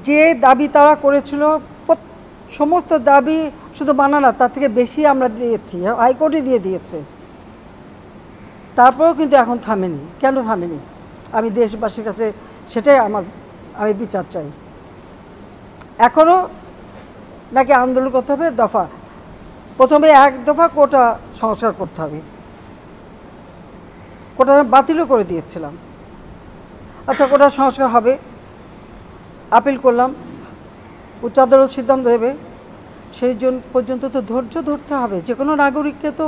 যে দাবি তারা করেছিল সমস্ত দাবি শুধু মানা না, তার থেকে বেশি আমরা দিয়েছি, হাইকোর্টে দিয়ে দিয়েছে। তারপরেও কিন্তু এখন থামেনি। কেন থামেনি? আমি দেশবাসীর কাছে সেটাই আমি বিচার চাই। এখনও নাকি আন্দোলন করতে হবে, দফা প্রথমে 1 দফা কোটা সংস্কার করতে হবে। কোটা বাতিলও করে দিয়েছিলাম। আচ্ছা, কোটা সংস্কার হবে, আপিল করলাম, উচ্চ আদালত সিদ্ধান্ত দেবে। সেই জন্য পর্যন্ত তো ধৈর্য ধরতে হবে। যে কোনো নাগরিককে তো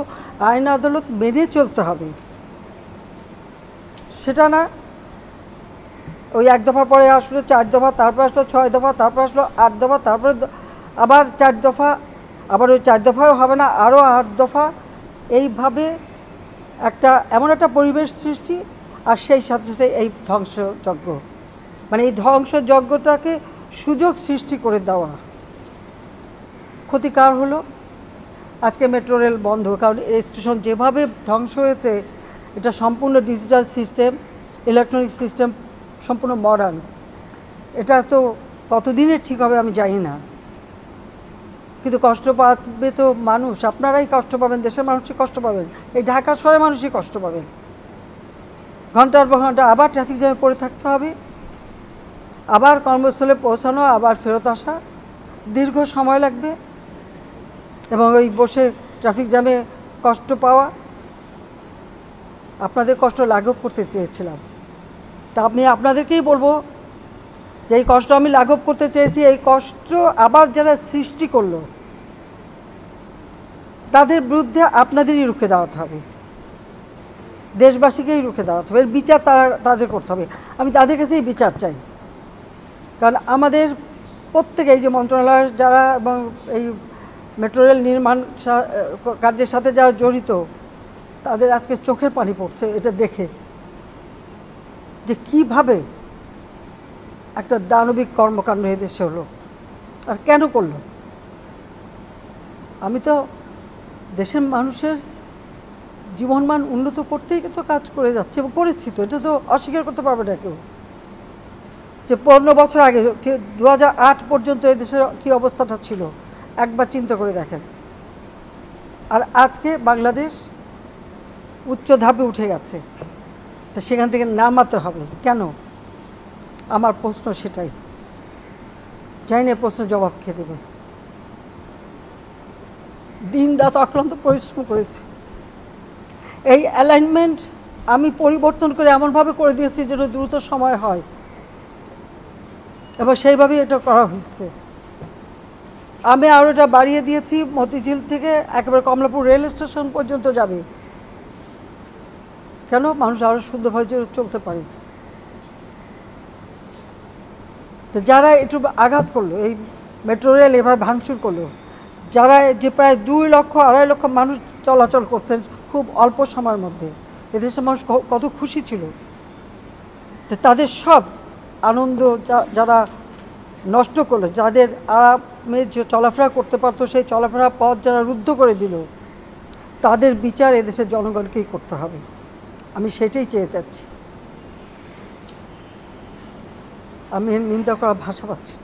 আইন আদালত মেনে চলতে হবে। সেটা না, ওই 1 দফা পরে আসলো 4 দফা, তারপর আসলো 6 দফা, তারপর আসলো 8 দফা, তারপরে আবার 4 দফা, আবার ওই 4 দফাও হবে না, আরও 8 দফা। এইভাবে এমন একটা পরিবেশ সৃষ্টি, আর সেই সাথে সাথে এই ধ্বংসযজ্ঞ, মানে এই ধ্বংসযজ্ঞটাকে সুযোগ সৃষ্টি করে দেওয়া। ক্ষতিকার হলো আজকে মেট্রো রেল বন্ধ, কারণ এই স্টেশন যেভাবে ধ্বংস হয়েছে, এটা সম্পূর্ণ ডিজিটাল সিস্টেম, ইলেকট্রনিক সিস্টেম, সম্পূর্ণ মডার্ন। এটা তো কতদিনের ঠিক হবে আমি জানি না, কিন্তু কষ্ট পাবে তো মানুষ। আপনারাই কষ্ট পাবেন, দেশের মানুষই কষ্ট পাবেন, এই ঢাকা শহরের মানুষই কষ্ট পাবেন। ঘন্টার পর ঘন্টা আবার ট্রাফিক জ্যামে পড়ে থাকতে হবে, আবার কর্মস্থলে পৌঁছানো, আবার ফেরত আসা, দীর্ঘ সময় লাগবে, এবং ওই বসে ট্রাফিক জ্যামে কষ্ট পাওয়া। আপনাদের কষ্ট লাঘব করতে চেয়েছিলাম, তা আমি আপনাদেরকেই বলবো যে এই কষ্ট আমি লাঘব করতে চেয়েছি। এই কষ্ট আবার যারা সৃষ্টি করলো, তাদের বিরুদ্ধে আপনাদেরই রুখে দাঁড়াতে হবে, দেশবাসীকেই রুখে দাঁড়াতে হবে। এর বিচার তাদের করতে হবে। আমি তাদের কাছেই বিচার চাই, কারণ আমাদের প্রত্যেকে, এই যে মন্ত্রণালয়ের যারা এবং এই মেট্রো রেল নির্মাণ কার্যের সাথে যারা জড়িত, তাদের আজকে চোখের পানি পড়ছে এটা দেখে, যে কিভাবে একটা দানবিক কর্মকাণ্ড এদেশে হলো, আর কেন করলো। আমি তো দেশের মানুষের জীবনমান উন্নত করতেই তো কাজ করে যাচ্ছি, এবং করেছি তো, এটা তো অস্বীকার করতে পারবে না কেউ। যে 15 বছর আগে 2008 পর্যন্ত এদেশের কী অবস্থাটা ছিল একবার চিন্তা করে দেখেন। আর আজকে বাংলাদেশ উচ্চ ধাপে উঠে গেছে, তো সেখান থেকে নামাতে হবে কেন? আমার প্রশ্ন সেটাই, জানি না প্রশ্নের জবাব খেয়ে দেবে। দিন রাত অক্লান্ত পরিশ্রম করেছি, এই অ্যালাইনমেন্ট আমি পরিবর্তন করে এমনভাবে করে দিয়েছি যেন দ্রুত সময় হয়, এবং সেইভাবেই এটা করা হয়েছে। আমি আরও এটা বাড়িয়ে দিয়েছি, মতিঝিল থেকে একেবারে কমলাপুর রেল স্টেশন পর্যন্ত যাবে। কেন? মানুষ আরও সুন্দরভাবে চলতে পারে। তো যারা একটু আঘাত করলো, এই মেট্রো রেল এভাবে ভাঙচুর করলো, যারা যে প্রায় 2 লক্ষ 2.5 লক্ষ মানুষ চলাচল করতেন খুব অল্প সময়ের মধ্যে, এদেশের মানুষ কত খুশি ছিল। তো তাদের সব আনন্দ যারা নষ্ট করলো, যাদের আরামে যে চলাফেরা করতে পারতো, সেই চলাফেরার পথ যারা রুদ্ধ করে দিল, তাদের বিচার এদেশের জনগণকেই করতে হবে। আমি সেটাই চেয়ে যাচ্ছি। আমি নিন্দা করার ভাষা পাচ্ছি।